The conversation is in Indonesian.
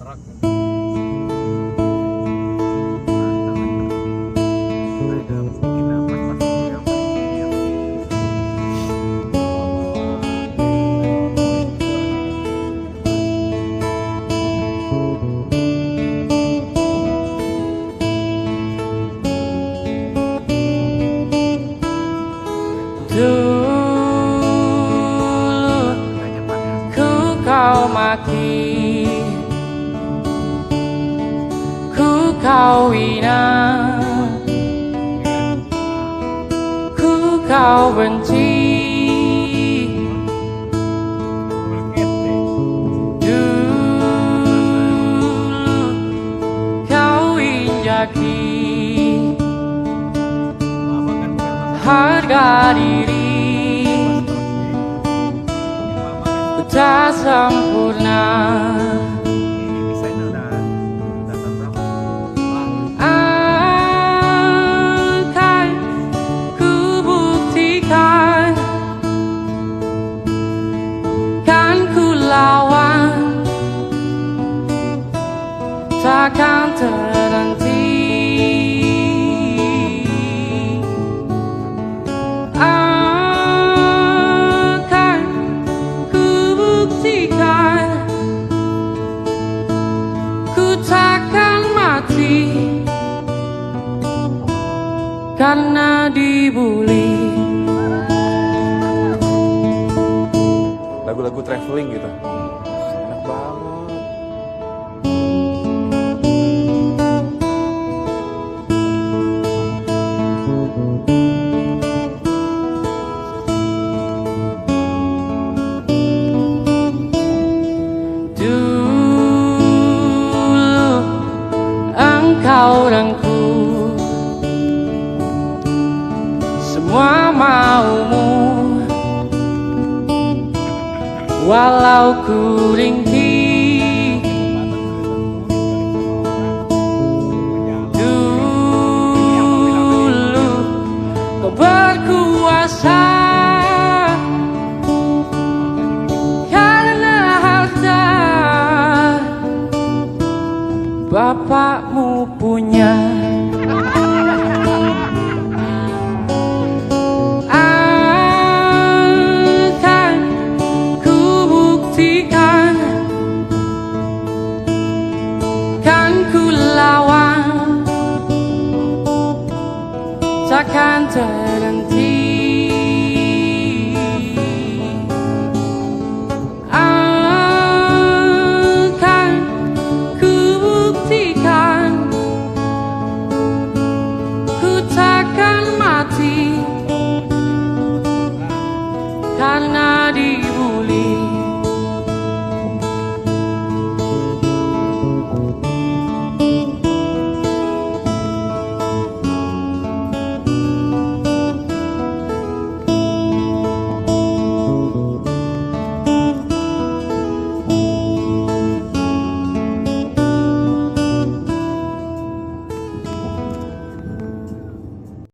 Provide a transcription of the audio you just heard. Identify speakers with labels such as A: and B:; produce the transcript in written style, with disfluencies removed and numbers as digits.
A: Barak.
B: Dulu ku kau maki, ku kau hina, ku kau benci. Dulu kau injaki harga diri, ku tak sempurna. Akan ku buktikan, kan ku lawan, takkan terhenti. Akan ku buktikan, ku takkan mati karena dibully.
C: Lagu-lagu traveling gitu, enak banget.
B: Dulu engkau dan ku, semua maumu, walau ku ringkih. Dulu kau berkuasa karena harta, bapakmu punya. Akan ku buktikan, kan ku lawan, takkan terhenti.